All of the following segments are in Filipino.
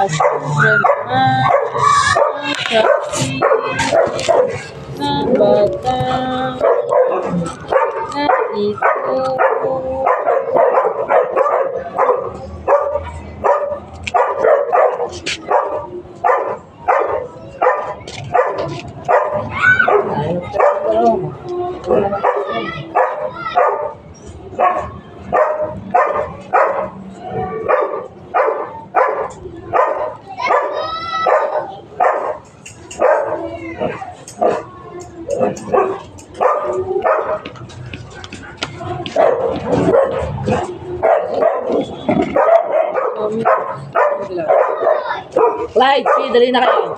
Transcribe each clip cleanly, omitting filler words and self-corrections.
Sobrang nakakasakit na bata na ito. Clyde, sige, dali na kayo.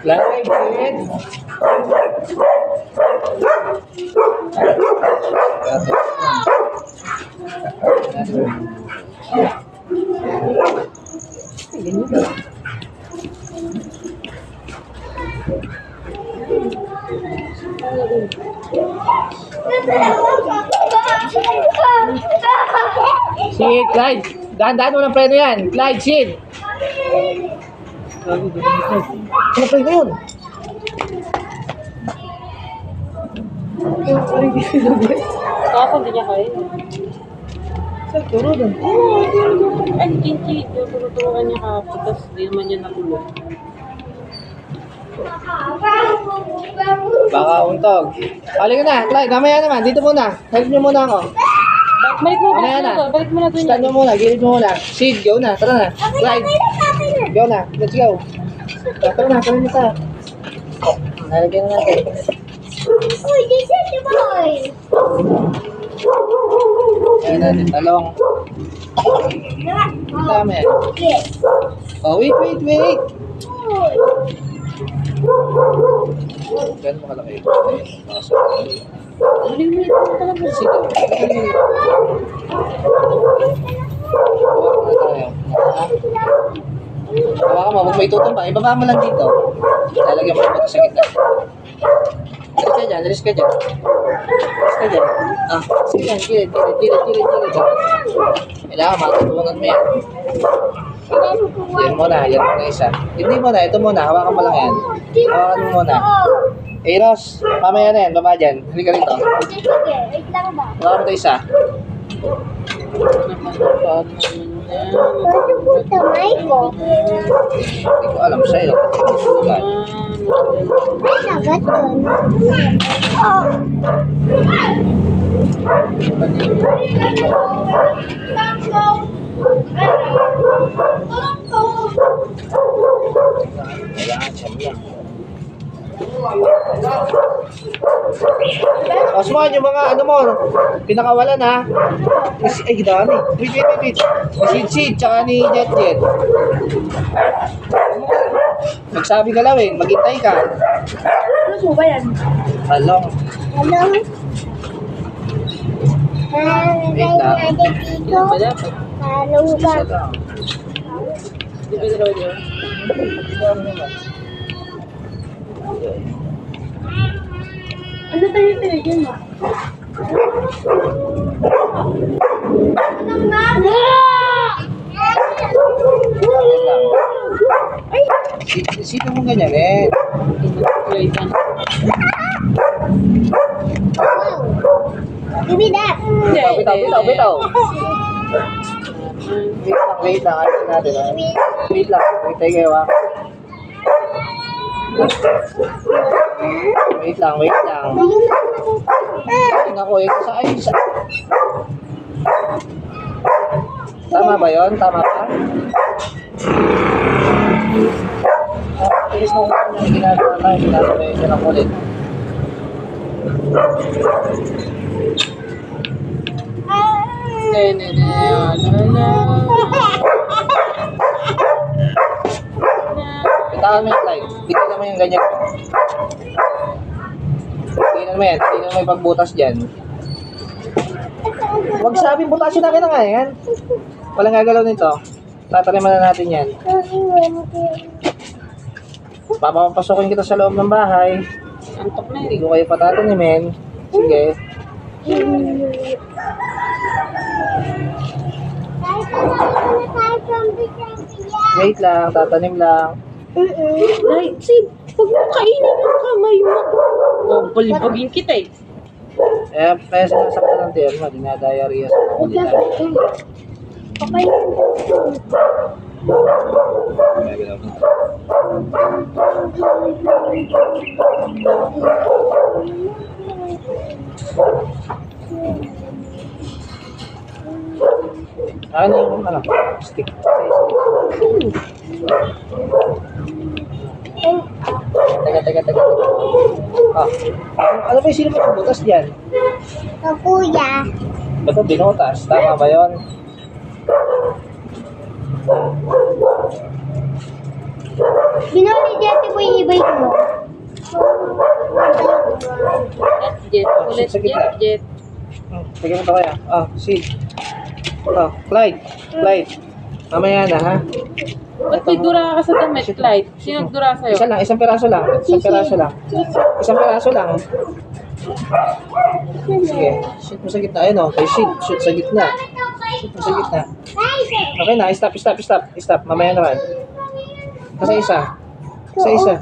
Clyde, Clyde. Sige, Clyde. Dahan-dahan mo ng preno yan. Clyde, Sid. Ano preno yun? Kapag hindi niya kayo. Saan turo doon? Ay, kinchi. Tuturuan niya kapag. Tapos di naman niya natulog. Baka untog. Halika na, Clyde. Mamaya naman. Dito muna. Help niyo muna ako. Balik mo, Ano yan, balik mo na doon Stand yan. mo muna. Gilid mo muna. Sid, go na. Tara na. Clyde. Go na. Let's go. Tara na. Tara na tayo. Nalagyan na natin. Uy, this is the boy. Ayan natin. Talong. Tama yan. Yes. Oh, wait. Gano'n mo kalaki? Balik mo ito talaga. Sige. Huwag na tayo. Hawakan mo, huwag may tutumba. Ibaba mo lang dito. Lalagyan mo ito sa gitna. Alis ka dyan. Ah, sige yan. Gilid. Kailangan matutungan mo yan. Yan muna isa. Hindi muna, ito muna. Hawakan mo lang yan. Hawakan mo muna. Eh, Ross, mamaya na yan. Baba dyan. Hindi ka rito. Sige, wait lang ba? Hawakan mo ito isa. Pwede po tamay ko. Hindi ko alam sa'yo. May nagat doon. Oh. Osman, yung mga ano mo, pinakawalan ha. Ay, dami. Wait. Si Sid, tsaka ni Jet. Magsabi ka lang eh, maghintay ka. Ano po ba yan? Talong. Hello? Wait lang. Natin dito. Ilan ba dapat? Hello ba? Isa lang. Di ba dalawa niya? Ano tayo pinagyan mo? Anong nana? Wait lang. Sino mo ganyan eh? Wait lang. Give me that. Bitaw. Wait lang. Ayos natin ha. Wait lang. Wait tayo kayo ha. Wait lang. Ay, naku, ito sa ayos. Tama ba yun? Tama ba? Tiris mo kung ano yung ginagawa tayo. Ginagawa yun ang ulit. Bitawan mo yung slide. Bitawan mo yung ganyan. Tingnan mo yan. Tingnan mo yung pagbutas dyan. Huwag sabing butasin natin na nga yan. Walang gagalaw nito. Tataliman na natin yan. Papapasukin kita sa loob ng bahay. Antok na Hindi eh. ko kayo patatanim. Sige. Wait lang, tatanim lang. Ay, Sid, huwag mo kainin yung kamay mo. Oh, balibagin kita eh. Kaya sinasaktan ng tiyan mo, dinadiarrhea sa kulitan. Okay. Ano yung ano? Stick. Teka. Ah, ano ba yung sino mo ng butas dyan? Kuya. Ba't ito binutas? Tama ba yun? Binili dati po yung iba mo. Jet, ulit Sa gitna. jet. Sige mo ito kaya. Sid. Clyde. Mamaya na ha. Ba't may dura ka sa damit, Clyde? Sino dura sa'yo? Isang peraso lang. Isang peraso lang. Sige, shoot mo sa gitna. Ayun o, kay shoot sa gitna. Shoot mo sa gitna. Okay na, stop. Mamaya naman. Kasi isa. Sige,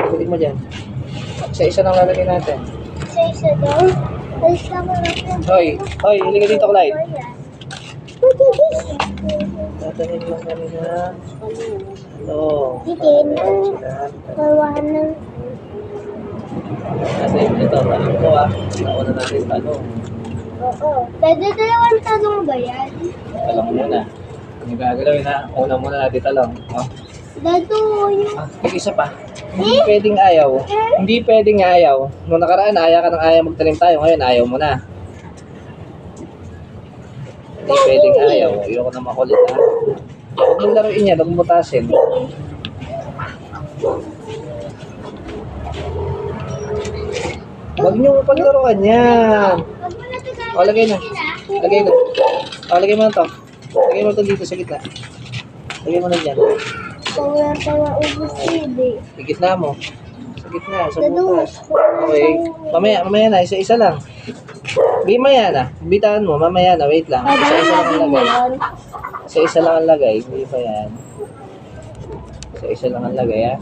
kulit mo dyan. Isa lang lalagay natin. Isa daw. Isa mo lang. Hoy, halika dito, Clyde. Tatanin lang kami na. Oo. Bitin. Kawahan ng... Kasi ito, tanong ko nauna natin tanong. Oo. Pwede dalawang tanong ba yan? Talong muna. Ang gagalawin na, una muna natin talong. Dado yung... Yung isa pa. Hindi pwedeng ayaw. Nung nakaraan, ayaw ka ng ayaw magtanim tayo. Ngayon, ayaw mo na. Hindi pwedeng ayaw. Ayoko na makulit ha. Huwag mong laruin yan, huwag mong butasin. Huwag niyo paglaruan yan. Lagay na. Lagay mo na to. Lagay mo to dito sa gitna. Lagay mo na dyan. Wala tayo ubus hindi. Sa gitna mo. Sa butas. Okay. Mamaya na, isa-isa lang. Hindi maya na. Bitaan mo, mamaya na. Wait lang. Isa-isa lang ang lagay. Isa-isa lang ang lagay. Hindi pa yan. Isa-isa lang ang lagay, ha?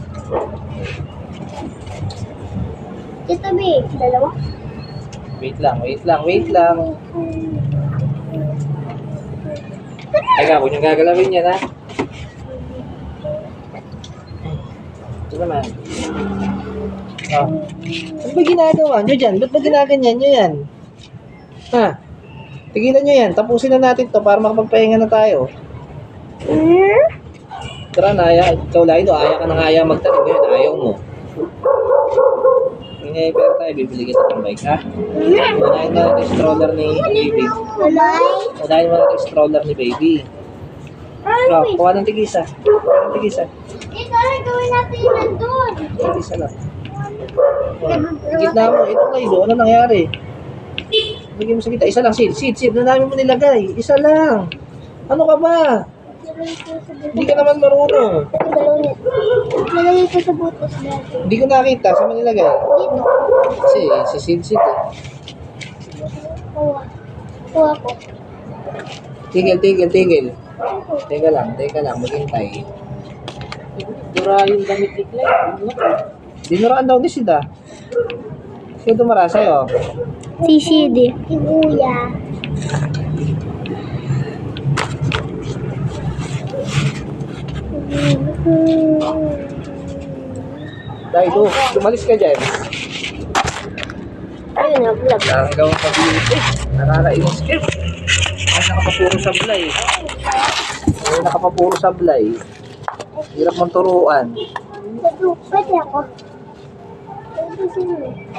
Ito, babe. Dalawa? Wait lang. Teka, huwag niyong gagalawin yan, ha? Ito naman. Ano ba ginagawa nyo dyan? Ba't ba ginaganyan nyo yan? Ha? Tigilan nyo yan. Tapusin na natin to para makapagpahinga na tayo. Tara na, ikaw lang ito. Ayaw ka ng ayaw magtanim. Ngayon, ayaw mo. May pera tayo. Bibili kita ng bike, ha? Unahin mo natin yung stroller ni baby. Unahin mo natin yung stroller ni baby. Kuha ng tigisa. Ito, gawin natin yun nandun. Tigisa lang. Gitna mo. Ito kayo. Ano nangyari? Bigyan mo sa gitna. Isa lang, Sid. Na namin mo nilagay. Isa lang. Ano ka ba? Hindi ka naman marunong. Nalagay ko sa butos dati. Hindi ko nakita. Saan mo nilagay? Dito. Kasi si Sid eh. Kuha ko. Tigil. Teka lang. Maghintay. Dura yung damit ni Clyde. Dinuraan daw ni Sid ah. Sino tumara sa'yo? Si Shidi. Si Kuya. Dahil lumalis ka dyan. Ayun na, vlog. Nakagaw ka dito. Nakakainis ka. Nakapapuro sablay. Hirap mong turuan. Pwede ako.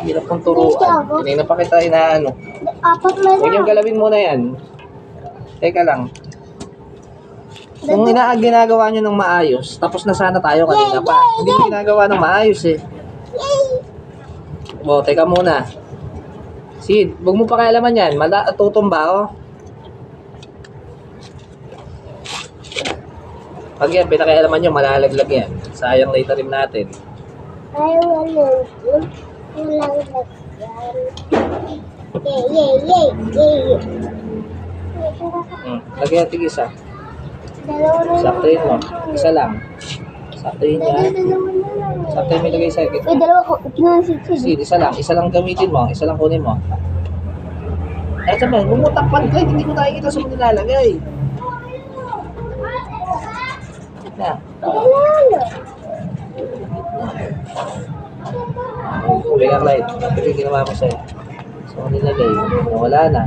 Hirap mong turuan. Kanina pa kita inaano. Apat na Huwag niyong galawin muna yan. Teka lang. Kung ginagawa nyo ng maayos, tapos na sana tayo kanina pa. Hindi ko ginagawa ng maayos eh. Teka muna. Sid, huwag mo pakialaman yan. Tutumba oh. Pag yan, pinakialaman nyo, malalaglag yan. Sayang na itanim natin. Ayaw ano. Walang lagyan. Yay. Lagyan natin isa. Dalawa na lang. Saktuin mo. Isa lang. Saktuin Daddy, yan. dalawa na lang. Saktuin mo ilagay sa gitna. Uy, dalawa ko. Kinuha si Sid. Sid, isa lang. Isa lang gamitin mo. Isa lang kunin mo. Ay, sabi, bumutakpan ka. Hindi ko nakikita sa mga nilalagay. Gitna. Dalawa. Okay lang, Clyde. Ito yung ginawa ko sa'yo. So, nilagay. Wala na.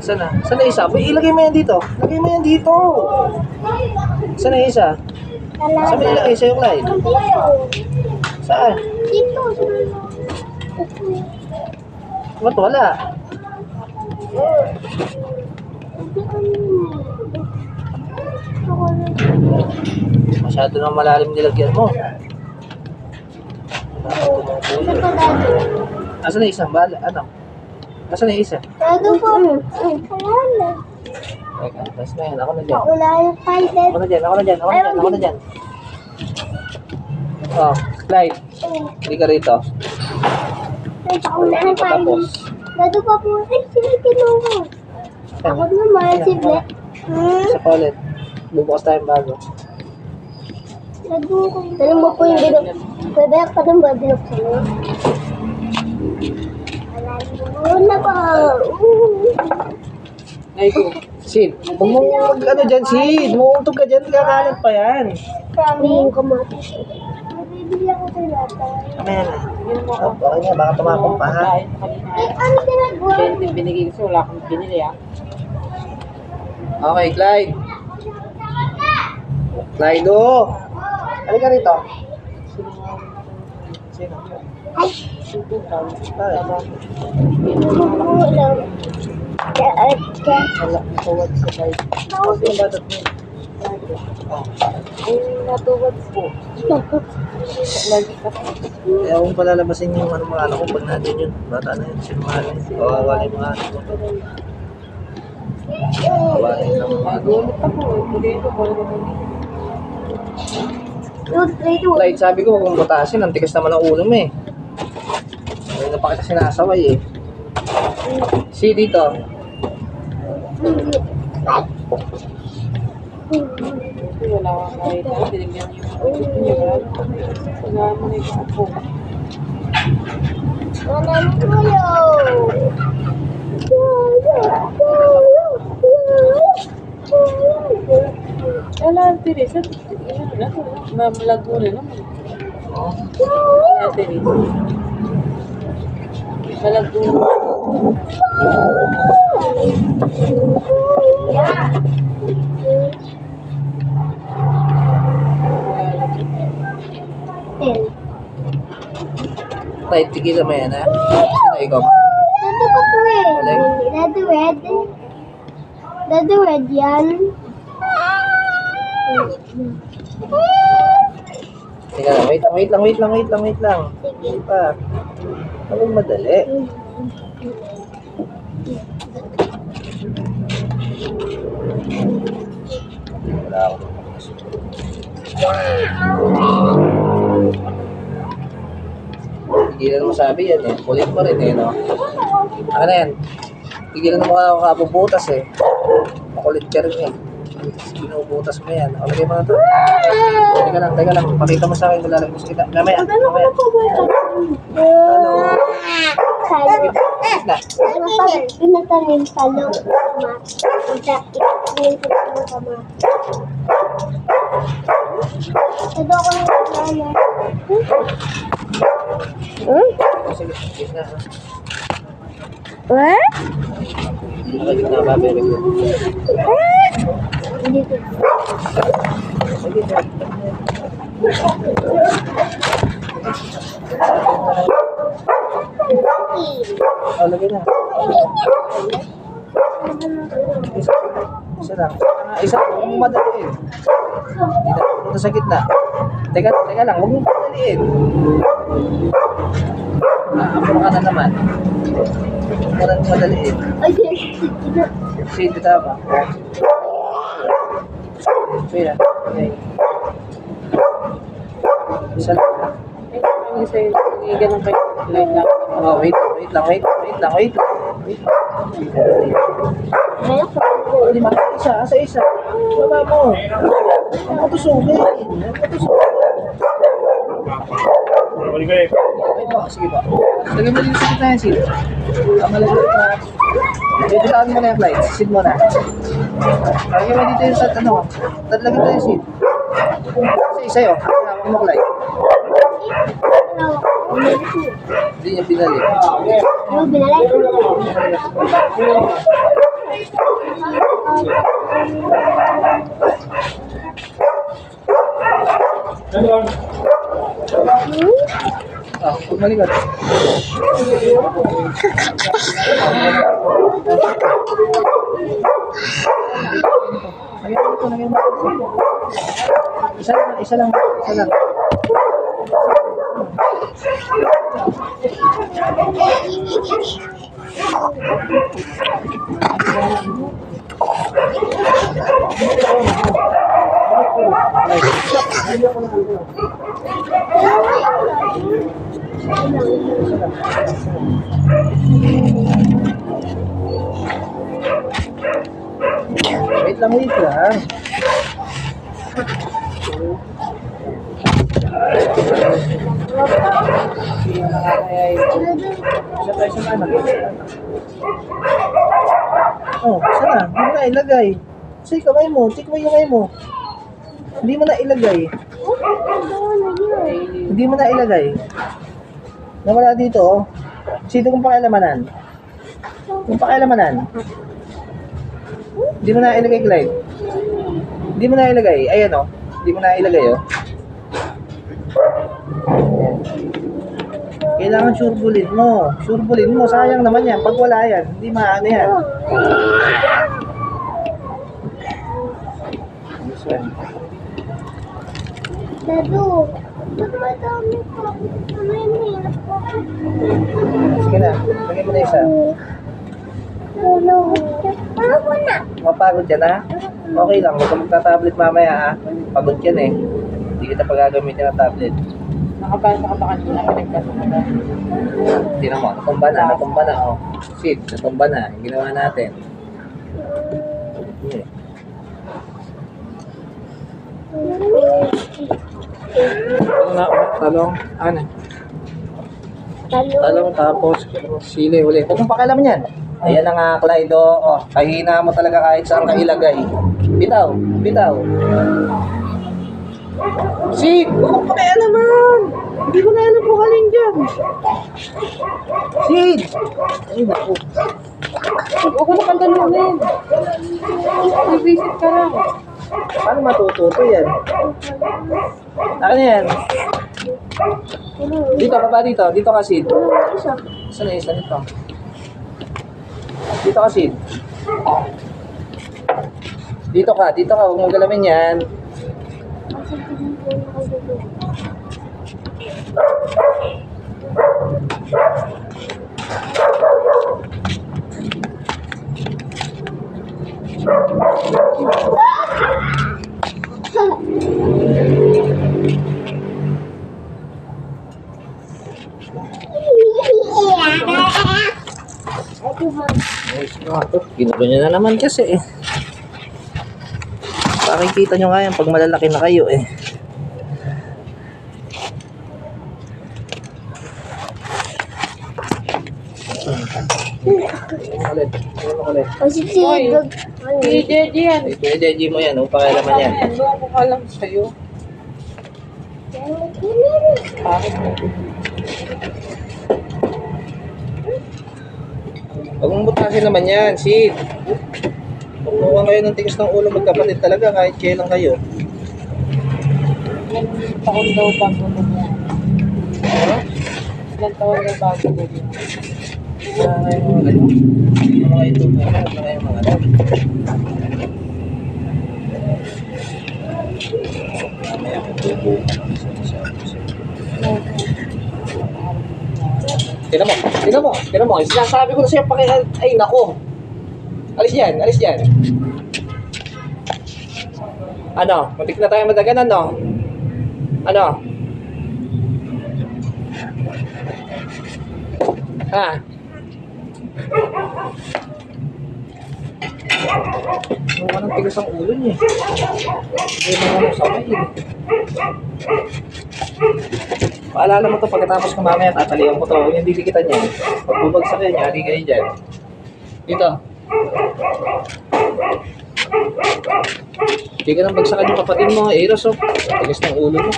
Saan na? Saan na isa? Uy, ilagay mo yan dito. Ilagay mo yan dito. Saan na isa? Saan mo ilagay sa'yo, Clyde? Saan? Dito. Ba't wala? Masyado na malalim nilagyan mo. Ano pa, Daddy? Asan na isa? Ano? Asan na isa? Daddy po. Wala. Teka, tapos na yan. Ako na dyan. Wala yung pilot. Ako na dyan. Ako na dyan. Ako na dyan. Ako na dyan. Oh, Clyde. Hindi ka rito. Ay, ako na yung pilot. Tapos. Daddy pa po. Ay, sila kinuha. Ako naman, si Black. Isa pa ulit. Bubukas tayong bago. Tanong mo po yung binuk. Pwede ka doon ba binuksan mo? Wala pa. Sid, huwag mo ano dyan, Sid. Umuuntog ka dyan. Kakalat pa yan. Kami yung kamatis. Nabibili ako sa lata. Kamaya na. Oh, okay nga. Baka tumakong pa, ha? Eh, ano ginagawa? Binigay ko wala akong binili ah. Okay, Clyde. Clyde, oh. Halika rito. Sino? Ay, Ay. bubuo lang. Wala, tuwad sa side. Ano yung batot mo? Natuwad po. Lagi ka. Kaya kung palalabasin yung ano mga anak ko pag nandun yun. Bata na yun. Sinumali. Kawawala yung mga anak ko. Kawawala yung mga anak ko. Nagulit ako. Hindi ko wala naman. Clyde, sabi ko huwag mong butasin. Ang tigas naman ang ulo mo eh. Hindi na pa kita sinasaway eh. See dito. Wala akong kahit na. Binigyan niyo yung wala mo na yung ako. Wala mo tuyo. Wala, Teresa. Malago na naman. Wala, Teresa. Malago na. Clyde, tigilan mo yan ha. Sino ikaw? Dado ko to eh. Ulit. Dado red. Dado red yan. Teka lang, wait lang. Sige pa. Anong madali? Wala ako. Tigilan mo sabi yan eh. Kulit mo rin eh, no? Ano yan? Tigilan mo ka kapubutas eh. Makulit ka rin eh. Binubutas mo yan. O, lagay mo na to. Teka lang. Pakita mo sa akin kung lalagay mo sa kita. Mamaya. Hello. Salo. Na. Pinatanim salo. Pinatanim salo. Dado ko ng salo. Sige, sige na. What? Nakagit na ba? Very good. Dito. Sige, oh, lagay na. Isa lang. Isa lang. Huwag mong madaliin. Hindi na pupunta sa gitna. Teka lang. Huwag mong madaliin. Apuro ka na naman. Huwag mo rin madaliin. Ay, Sige, tama. Sige na. Okay. Isa lang. Ay, ang isa yung ganun kayo. Oh, wait lang. Lima, isa. Baba mo. Ang matusugin. Wait po, sige po. Lagyan mo dito sa kita yan, Sid. Malagay pa. Ditaan mo na yung flight. Sid mo na. Lagyan mo dito yung sa ano. Lagyan mo na yung Sid. Isa yun. Hawak mo flight. Hindi niya pinali. Ano binalay? Pagmalikat. Lagyan mo. Isa lang. Wait lang. Oh, sana. Hindi mo na ilagay. Kasi kamay mo. Check mo yung kamay mo. Hindi mo na ilagay. Hindi mo na ilagay. Nawala dito, oh. Sino kung pakialamanan? Kung pakialamanan. Hindi mo na ilagay, Clyde. Hindi mo na ilagay. Ayan, oh. Hindi mo na ilagay, oh. Ayan. Kailangan surbulin mo. Surbulin mo. Sayang naman yan. Pag wala yan, hindi maano yan. This one. Dado, ba't madami pa? Ano yung hirap ko? Sige na. Lagay mo na isa. Ano? Ako na. Mapagod ka na? Okay lang. Huwag ka magta-tablet mamaya, ha? Pagod yan, eh. Hindi kita pagagamitin ng tablet. Nakabakan ko na pinagkasunan. Tingnan mo. Natumba na, oh. Sid, natumba na. Yung ginawa natin. Yeah. Talong. Ano? Talong tapos sili uli. Huwag mong pakialaman yan. Ayan na nga, Clyde. Oh, kahina mo talaga kahit saan ka ilagay. Bitaw. Sid! Huwag mong pakialaman! Hindi ko na alam kung alin dyan. Sid! Ay, naku. Huwag ko na pandalunin. Nag-visit ka lang. Paano matututo yan? Akin na yan. Dito, baba dito. Dito ka, Sid. Isa na isa nito. Dito ka, Sid. Dito ka. Huwag mong galamin yan. Ginulo nyo na naman kasi, eh. Pakikita nyo nga yan pag malalaki na kayo, eh. Ulit. Kasi sinigag. JJ yan. Kuya Jeji mo yan, pakialaman yan. Ano ko alam sa'yo? Bakit mo? Huwag mong butasin naman yan, Sid. Pagkuha kayo ng tigas ng ulo, magkapatid talaga kahit kailan kayo. Ilan taon daw bago mo yan? Ilan taon daw bago mo yan? Wala kayong mga ano? Mga ito, wala kayong mga ano? Mamaya, Tignan mo. Sinasabi ko na sa'yo, ay, nako. Alis yan. Ano? Muntik na tayo madaganan, no? Ano? Ha? Mukha ng tigas ang ulo niya. Hindi mo ano sa kayo. Paalala mo to pagkatapos ko mamaya, tatalihan ko to. Yung didikitan niya. Pag bubagsak yan, yari kayo dyan. Dito. Hindi ka nang bagsakan yung kapatid mo, Eros, oh. Tigas ng ulo mo.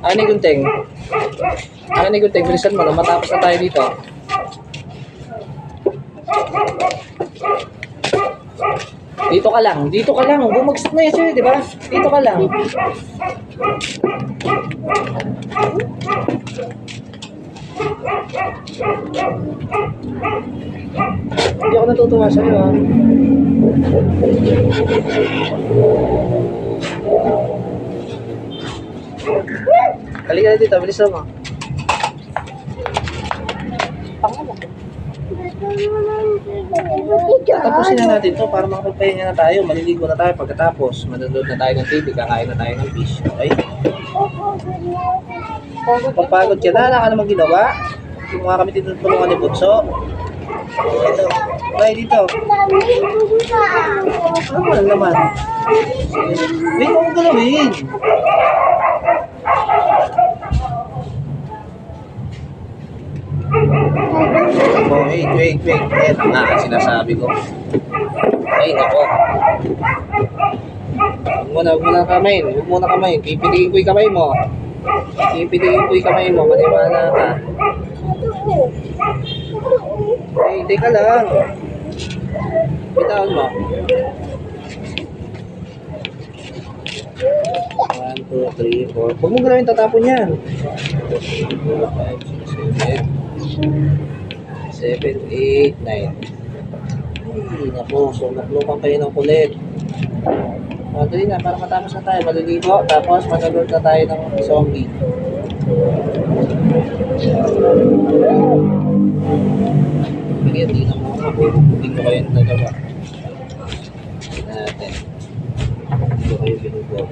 Ani Gunteng. Ani Gunteng, bilisan mo, no? Matapos na tayo dito. Dito ka lang, dito ka lang. Bumagsak na yan siya, di ba? Dito ka lang. Hindi ako natutuwa sa'yo, ha? Halika na dito, bilisan mo. Tapusin na natin to para makapagpahinga na tayo. Maliligo na tayo pagkatapos. Manonood na tayo ng TV, kakain na tayo ng fish. Okay? Pagpagod ka na, wala ka namang ginawa. Yung mga kami tinutulungan ni Butso. Ito. Okay, dito. Ano ba naman? Wait, huwag galawin. Oh, wait. Ito na ang sinasabi ko. Ay, nako. Huwag mo na kamay. Pipiliin ko yung kamay mo. Maniwala ka. Hey, teka lang. Bitawan mo. 1, 2, 3, 4. Huwag mo gawin tatapon yan. 5, 6, 7, 8, 9. Ay, naku. Sulok-lukan kayo ng kulit. Dali na, para matapos na tayo. Maliligo. Tapos manonood na tayo ng zombie. Sige, hindi na mo. Hindi ko kayo nagawa. Natin. Hindi ko kayo binubuo.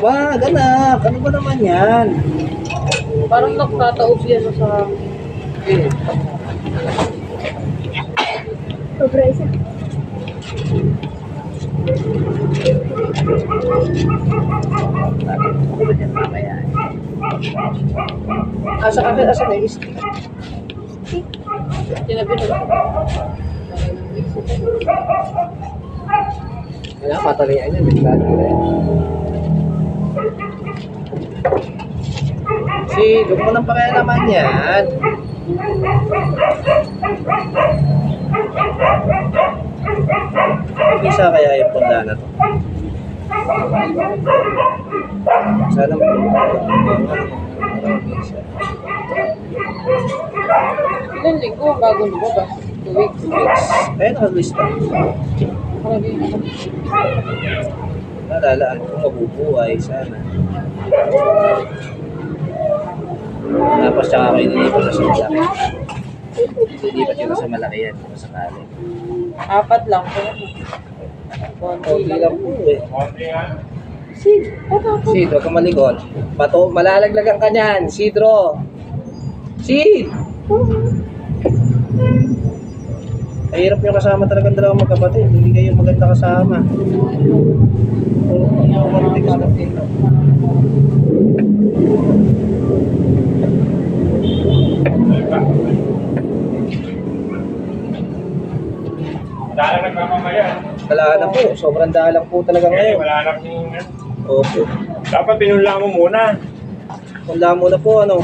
Wag, anak. Ano ba naman yan? Parang nagtataob yan sa... Eh, Sobra isa. asa na yung stick? Tinabi na. Wala, patalian yan. Biglaan ko rin. Huwag mo nang pakialaman yan. Isa kaya yung punda na to. Sana Ilan linggo ang bago lumabas? 2 weeks. Kaya nakalista. Nalalaan kung mabubuhay. Sana. Tapos tsaka kayo nilipat na sa malaki. Nilipat yun na sa malaki yan. Kung sakali. 4 lang. Konti lang po eh. Sid, Sid, huwag kang malikot. Malalaglagan ka niyan, Sidro. Sid! Mahirap nyo kasama talagang dalawang magkapatid. Hindi kayo maganda kasama. Oo, hindi ka lang dito. Dalang nagmamamaya. Wala na po. Sobrang dalang po talaga ngayon. Wala na yung... Opo. Dapat pinula mo muna. Wala mo na po, ano.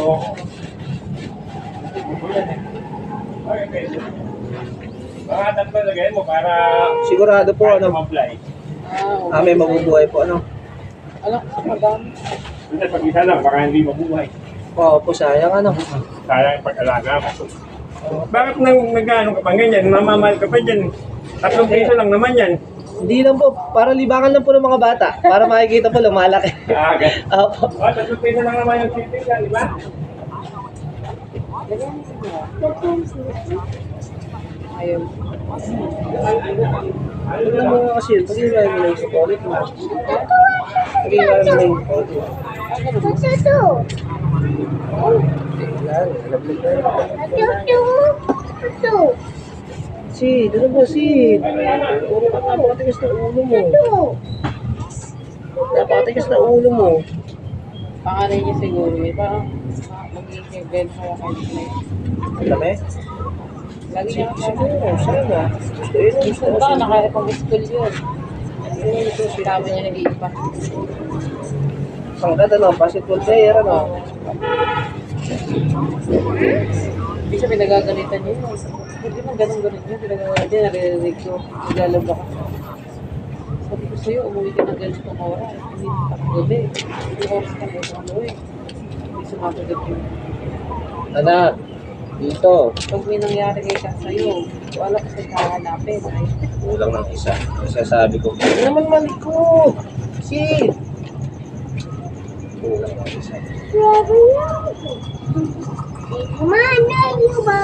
Mga tatlo lagay mo para... Sigurado po, ano. mag-apply. May mabubuhay po, ano. Alam ko, madami. Kasi pag isa lang, baka hindi mabuhay. Opo, sayang, ano. Sayang yung pag-alaga mo. Bakit nag-ano ka pa ganyan? Namamahal ka pa dyan. 3 piso lang naman yan. Hindi lang po, para libangan lang po ng mga bata. Para makikita po, lumalaki. Ganyan. Opo. 3 piso lang naman yung shipping yan, di ba? Ayaw. Ano mo nga kasi yun? Pag-iwain mo na yung chocolate mo. Pag-iwain mo na yung chocolate. Ito. Wala, nalablag na yun. Ito. Sid, ano ba Sid? Puro ka napakatigas na ulo mo. Napakatigas na ulo mo. Pangalan niya siguro eh. Parang magiging bed sa kanila. Ang dami? Lagi niya Siguro, sana. Gusto yun, gusto ko. Baka naka-pang-school yun. Tama niya nag-iipa. Pangkat ano, basketball player ano. Hindi siya pinagagalitan niya. Hindi man ganun-ganun niya. Pinagagalitan niya. Naririnig ko. Naglalaba ka. Sabi ko sa'yo, umuwi ka ng ganitong oras. Hindi nakagabi. Hindi oras ka na umuwi. Hindi sumasagot yun. Anak, dito. Pag may nangyari kay ka sa'yo, wala ka sa'yo hahanapin. Kulang ng isa. Kasi sabi ko, hindi naman malikot. Sid. Kulang ng isa. Mana yun ba?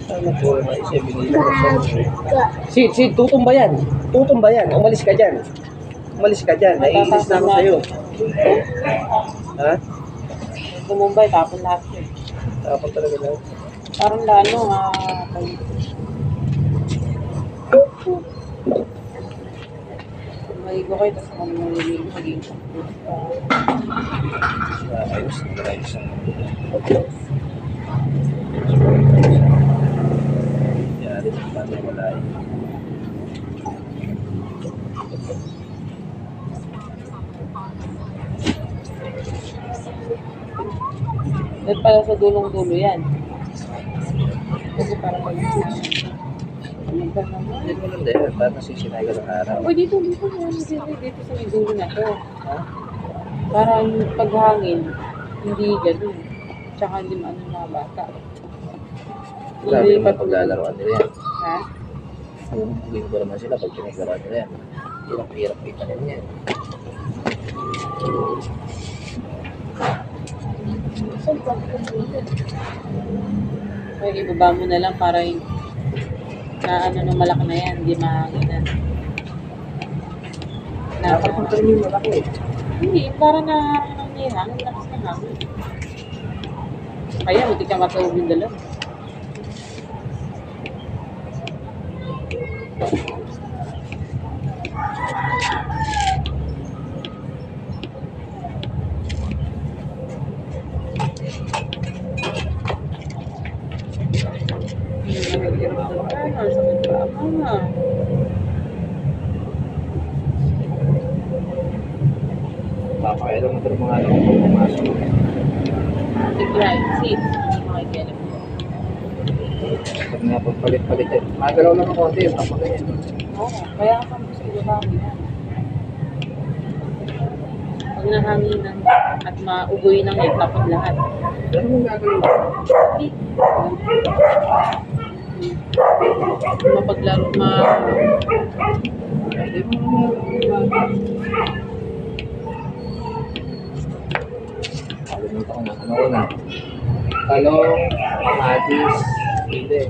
Ano kulang ng isa? Binili ko siya. Sid, tutumba yan. Tutumba yan. Umalis ka dyan. Umalis ka dyan. Naiinis na ako sa'yo. Ha? Tumumbay, tapon lahat yun. Tapos talaga na. Parang lano, maligo kayo, tapos kung maliligo, magiging sakto. Ayos na wala isa. Yari na paano wala yun. At pala sa dulong-dulo yan. Kasi parang mag-switch. Hindi mo lang din. Ba't nasisinay ka ng araw? O dito sa may dulo na to. Parang paghangin, hindi ganun. Tsaka hindi maano mga bata. Grabe naman paglalaroan nila yan. Ha? Bumubugin ko naman sila pag pinaglarawan nila yan. Hirap-hirap kita nila yan. Kaya ibaba mo na lang para yung na ano nung malaki na yan, hindi mahanginan. Nakapunta rin yung malaki eh. Hindi, para na hangin, lakas ng hangin. Kaya, hindi ka matawag yung dalawa. Papakailan mo ito mga alam ko pumasok. Nag-drive seat, hindi makikialam. Pag nga pagpalit-palit yan. Magalaw lang ang konti yung tapos ganyan. Oo, kaya ka gusto ibabangin. Pag nahanginan at maugoy ng net, tapos lahat. Ano mong gagawin? Mapaglaro, Hindi mo Kalimutan ko na. Ano ko na? Talong, atis, hindi.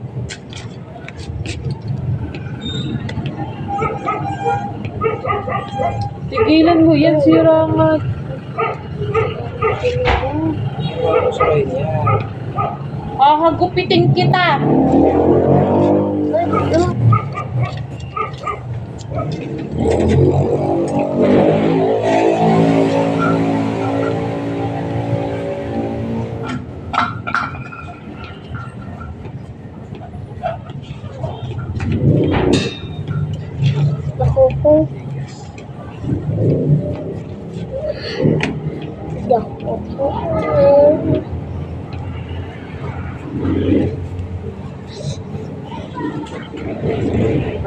Tigilan mo yan, sira nga. Ano sa kayo niya? Hahagupitin kita. Nakupo.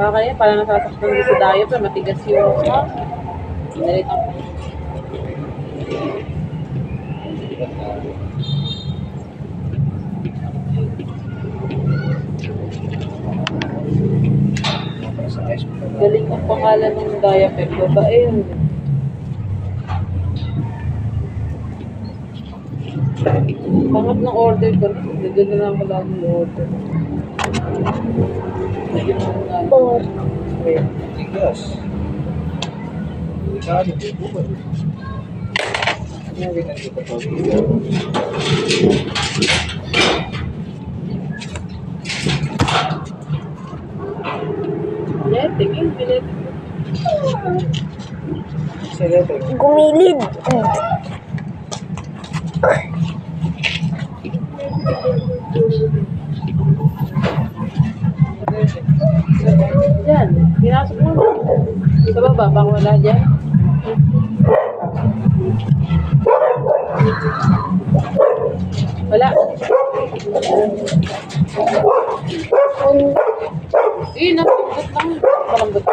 Kaya pala nasasaktan din sa diet, matigas yung pinalit ang galing ang pangalan ng diaper, babae. Pangat ng order ko, nagdala na ako lang ng order. Medyo mga- Four. Okay. Tigas. Ikaw, hindi po. Yan. Yan, tingin, bilet. Sila ito. Gumilid. Yan, pinasok mo. Sa baba, baka wala dyan. Wala. Eh, napindot lang. Malambot.